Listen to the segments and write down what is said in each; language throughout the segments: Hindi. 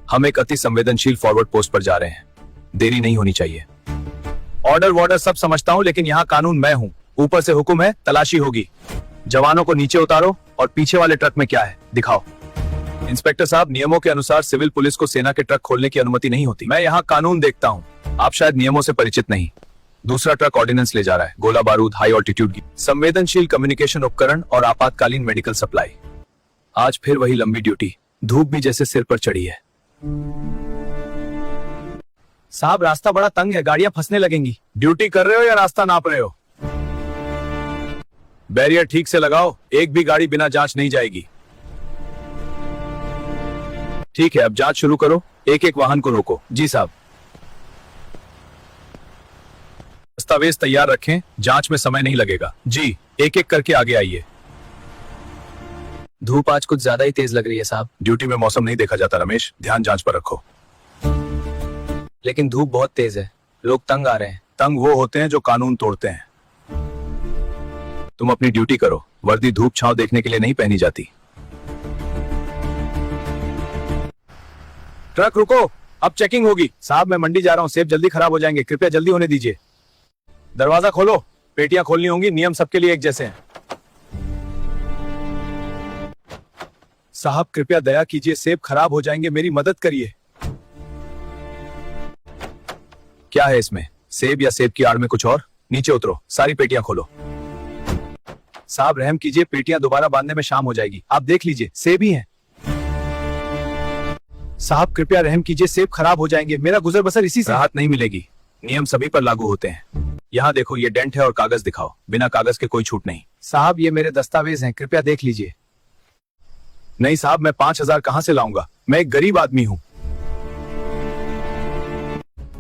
हम एक अति संवेदनशील फॉरवर्ड पोस्ट पर जा रहे हैं, देरी नहीं होनी चाहिए। ऑर्डर वॉर्डर सब समझता हूँ, लेकिन यहाँ कानून मैं हूँ। ऊपर से हुक्म है, तलाशी होगी। जवानों को नीचे उतारो और पीछे वाले ट्रक में क्या है दिखाओ। इंस्पेक्टर साहब, नियमों के अनुसार सिविल पुलिस को सेना के ट्रक खोलने की अनुमति नहीं होती। मैं यहाँ कानून देखता हूँ, आप शायद नियमों से परिचित नहीं। दूसरा ट्रक ऑर्डिनेंस ले जा रहा है, गोला बारूद, हाई ऑल्टीट्यूड की संवेदनशील कम्युनिकेशन उपकरण और आपातकालीन मेडिकल सप्लाई। आज फिर वही लंबी ड्यूटी, धूप भी जैसे सिर पर चढ़ी है। साहब, रास्ता बड़ा तंग है, गाड़ियां फंसने लगेंगी। ड्यूटी कर रहे हो या रास्ता नाप रहे हो? बैरियर ठीक से लगाओ, एक भी गाड़ी बिना जांच नहीं जाएगी। ठीक है, अब जांच शुरू करो। एक एक वाहन को रोको। जी साहब। दस्तावेज तैयार रखें, जांच में समय नहीं लगेगा। जी, एक एक करके आगे आइए। धूप आज कुछ ज्यादा ही तेज लग रही है साहब। ड्यूटी में मौसम नहीं देखा जाता रमेश, ध्यान जांच पर रखो। लेकिन धूप बहुत तेज है, लोग तंग आ रहे हैं। तंग वो होते हैं जो कानून तोड़ते हैं। तुम अपनी ड्यूटी करो, वर्दी धूप छांव देखने के लिए नहीं पहनी जाती। ट्रक रुको, अब चेकिंग होगी। साहब, मैं मंडी जा रहा हूँ, सेब जल्दी खराब हो जाएंगे, कृपया जल्दी होने दीजिए। दरवाजा खोलो, पेटियां खोलनी होंगी, नियम सबके लिए एक जैसे हैं। साहब, कृपया दया कीजिए, सेब खराब हो जाएंगे, मेरी मदद करिए। क्या है इसमें, सेब या सेब की आड़ में कुछ और? नीचे उतरो, सारी पेटियां खोलो। साहब, रहम कीजिए, पेटियां दोबारा बांधने में शाम हो जाएगी। आप देख लीजिए, सेब ही हैं। साहब, कृपया रहम कीजिए, सेब खराब हो जाएंगे, मेरा गुजर बसर इसी से। राहत नहीं मिलेगी, नियम सभी पर लागू होते हैं। यहाँ देखो, ये डेंट है और कागज दिखाओ। बिना कागज के कोई छूट नहीं। साहब, ये मेरे दस्तावेज हैं, कृपया देख लीजिए। नहीं साहब, मैं 5,000 कहां से लाऊंगा? मैं एक गरीब आदमी हूं।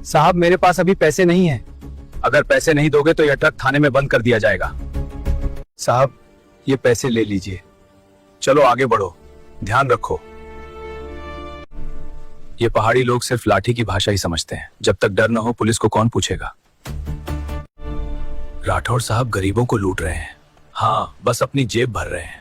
साहब, मेरे पास अभी पैसे नहीं हैं। अगर पैसे नहीं दोगे तो यह ट्रक थाने में बंद कर दिया जाएगा। साहब, ये पैसे ले लीजिए। चलो आगे बढ़ो, ध्यान रखो। ये पहाड़ी लोग सिर्फ लाठी की भाषा ही समझते हैं। जब तक डर न हो, पुलिस को कौन पूछेगा? राठौड़ साहब गरीबों को लूट रहे हैं। हाँ, बस अपनी जेब भर रहे हैं।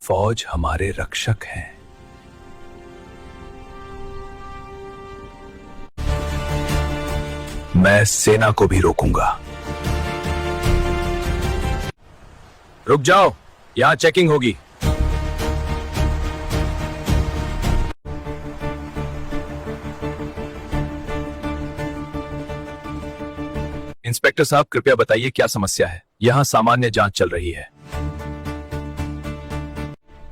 फौज हमारे रक्षक हैं। मैं सेना को भी रोकूंगा। रुक जाओ, यहां चेकिंग होगी। इंस्पेक्टर साहब, कृपया बताइए क्या समस्या है? यहां सामान्य जांच चल रही है।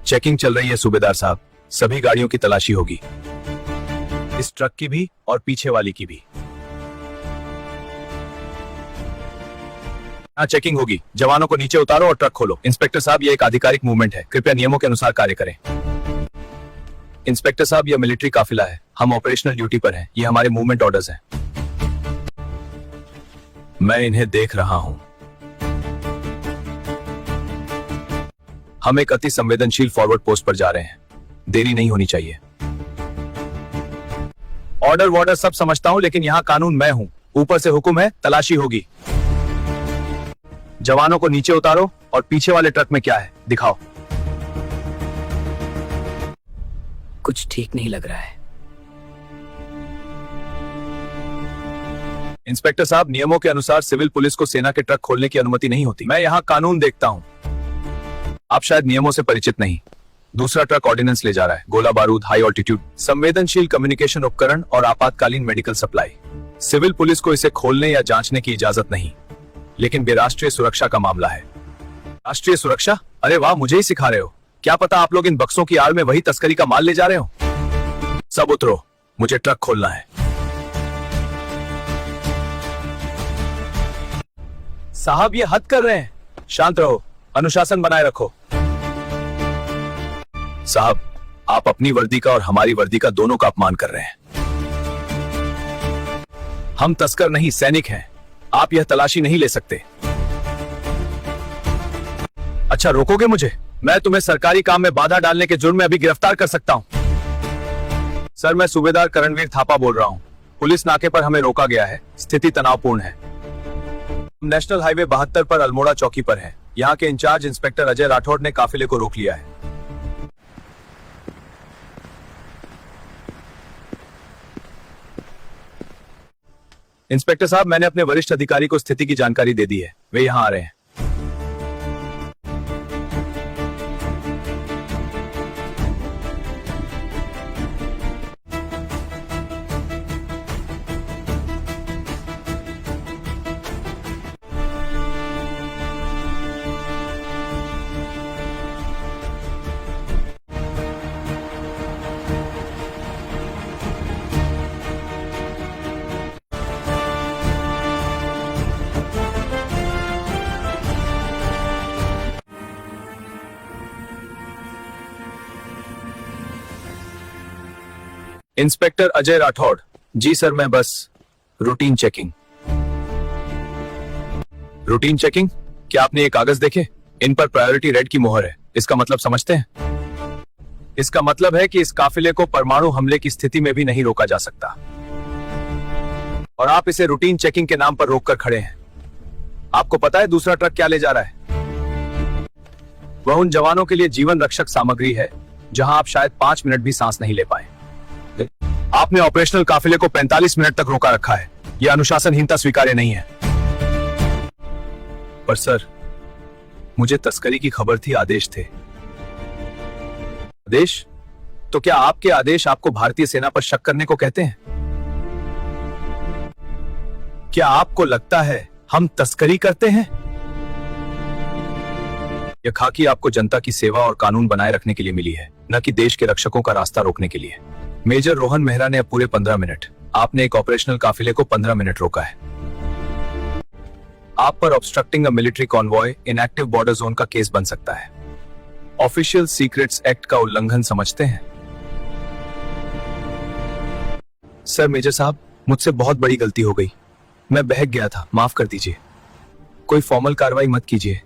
चेकिंग चल रही है सूबेदार साहब, सभी गाड़ियों की तलाशी होगी, इस ट्रक की भी और पीछे वाली की भी। यहाँ चेकिंग होगी, जवानों को नीचे उतारो और ट्रक खोलो। इंस्पेक्टर साहब, यह एक आधिकारिक मूवमेंट है, कृपया नियमों के अनुसार कार्य करें। इंस्पेक्टर साहब, यह मिलिट्री काफिला है, हम ऑपरेशनल ड्यूटी पर हैं, ये हमारे मूवमेंट ऑर्डर्स हैं। मैं इन्हें देख रहा हूं। हम एक अति संवेदनशील फॉरवर्ड पोस्ट पर जा रहे हैं, देरी नहीं होनी चाहिए। ऑर्डर वॉर्डर सब समझता हूं, लेकिन यहां कानून मैं हूं। ऊपर से हुक्म है, तलाशी होगी। जवानों को नीचे उतारो और पीछे वाले ट्रक में क्या है दिखाओ। कुछ ठीक नहीं लग रहा है। इंस्पेक्टर साहब, नियमों के अनुसार सिविल पुलिस को सेना के ट्रक खोलने की अनुमति नहीं होती। मैं यहां कानून देखता हूं, आप शायद नियमों से परिचित नहीं। दूसरा ट्रक ऑर्डिनेंस ले जा रहा है, गोला बारूद, हाई ऑल्टीट्यूड संवेदनशील कम्युनिकेशन उपकरण और आपातकालीन मेडिकल सप्लाई। सिविल पुलिस को इसे खोलने या जांचने की इजाजत नहीं, लेकिन ये राष्ट्रीय सुरक्षा का मामला है। राष्ट्रीय सुरक्षा? अरे वाह, मुझे ही सिखा रहे हो। क्या पता आप लोग इन बक्सों की आड़ में वही तस्करी का माल ले जा रहे हो। सब उतरो, मुझे ट्रक खोलना है। साहब, ये हद कर रहे हैं। शांत रहो, अनुशासन बनाए रखो। साहब, आप अपनी वर्दी का और हमारी वर्दी का दोनों का अपमान कर रहे हैं। हम तस्कर नहीं, सैनिक हैं। आप यह तलाशी नहीं ले सकते। अच्छा, रोकोगे मुझे? मैं तुम्हें सरकारी काम में बाधा डालने के जुर्म में अभी गिरफ्तार कर सकता हूं। सर, मैं सूबेदार करणवीर थापा बोल रहा हूं। पुलिस नाके पर हमें रोका गया है। स्थिति तनावपूर्ण है। नेशनल हाईवे 72 पर अल्मोड़ा चौकी पर है। यहाँ के इंचार्ज इंस्पेक्टर अजय राठौड़ ने काफिले को रोक लिया है। इंस्पेक्टर साहब, मैंने अपने वरिष्ठ अधिकारी को स्थिति की जानकारी दे दी है। वे यहाँ आ रहे हैं। इंस्पेक्टर अजय राठौड़। जी सर, मैं बस रूटीन चेकिंग। Routine checking? क्या आपने ये कागज देखे? इन पर प्रायोरिटी रेड की मोहर है। इसका मतलब समझते हैं? इसका मतलब है कि इस काफिले को परमाणु हमले की स्थिति में भी नहीं रोका जा सकता, और आप इसे रूटीन चेकिंग के नाम पर रोककर खड़े हैं। आपको पता है दूसरा ट्रक क्या ले जा रहा है? वह उन जवानों के लिए जीवन रक्षक सामग्री है जहां आप शायद 5 मिनट भी सांस नहीं ले पाए। आपने ऑपरेशनल काफिले को 45 मिनट तक रोका रखा है। यह अनुशासनहीनता स्वीकार्य नहीं है। पर सर, मुझे तस्करी की खबर थी, आदेश थे। आदेश? तो क्या आपके आदेश आपको भारतीय सेना पर शक करने को कहते हैं? क्या आपको लगता है हम तस्करी करते हैं? यह खाकी आपको जनता की सेवा और कानून बनाए रखने के लिए मिली है, न कि देश के रक्षकों का रास्ता रोकने के लिए। मेजर रोहन मेहरा ने अब पूरे 15 मिनट, आपने एक ऑपरेशनल काफिले को 15 मिनट रोका है। आप पर obstructing a military convoy in active border zone का केस बन सकता है। ऑफिशियल सीक्रेट्स एक्ट का उल्लंघन समझते हैं? सर मेजर साहब, मुझसे बहुत बड़ी गलती हो गई। मैं बहक गया था, माफ कर दीजिए। कोई फॉर्मल कार्रवाई मत कीजिए।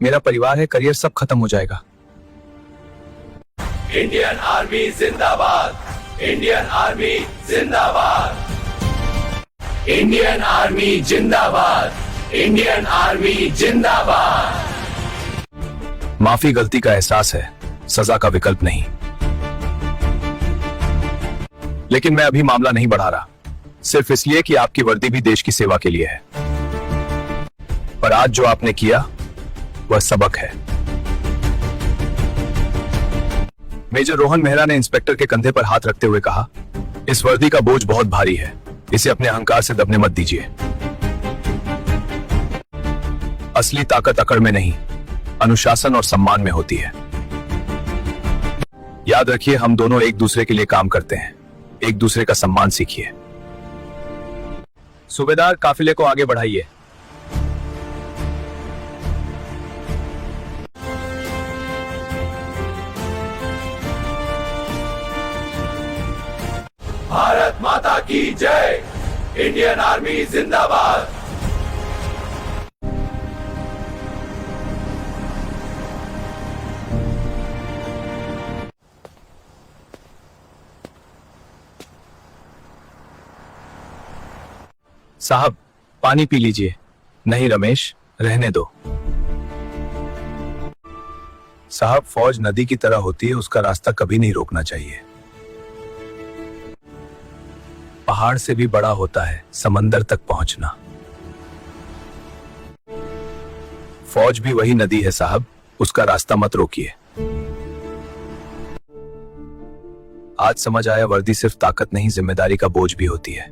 मेरा परिवार है, करियर सब खत्म हो जाएगा। इंडियन आर्मी जिंदाबाद। इंडियन आर्मी जिंदाबाद। इंडियन आर्मी जिंदाबाद। इंडियन आर्मी जिंदाबाद। माफी गलती का एहसास है, सजा का विकल्प नहीं। लेकिन मैं अभी मामला नहीं बढ़ा रहा, सिर्फ इसलिए कि आपकी वर्दी भी देश की सेवा के लिए है। पर आज जो आपने किया वह सबक है। मेजर रोहन मेहरा ने इंस्पेक्टर के कंधे पर हाथ रखते हुए कहा, इस वर्दी का बोझ बहुत भारी है, इसे अपने अहंकार से दबने मत दीजिए। असली ताकत अकड़ में नहीं, अनुशासन और सम्मान में होती है। याद रखिए, हम दोनों एक दूसरे के लिए काम करते हैं। एक दूसरे का सम्मान सीखिए। सूबेदार, काफिले को आगे बढ़ाइए। भारत माता की जय। इंडियन आर्मी जिंदाबाद। साहब, पानी पी लीजिए। नहीं रमेश, रहने दो। साहब, फौज नदी की तरह होती है, उसका रास्ता कभी नहीं रोकना चाहिए। पहाड़ से भी बड़ा होता है समंदर तक पहुंचना। फौज भी वही नदी है साहब, उसका रास्ता मत रोकिए। आज समझ आया, वर्दी सिर्फ ताकत नहीं, जिम्मेदारी का बोझ भी होती है।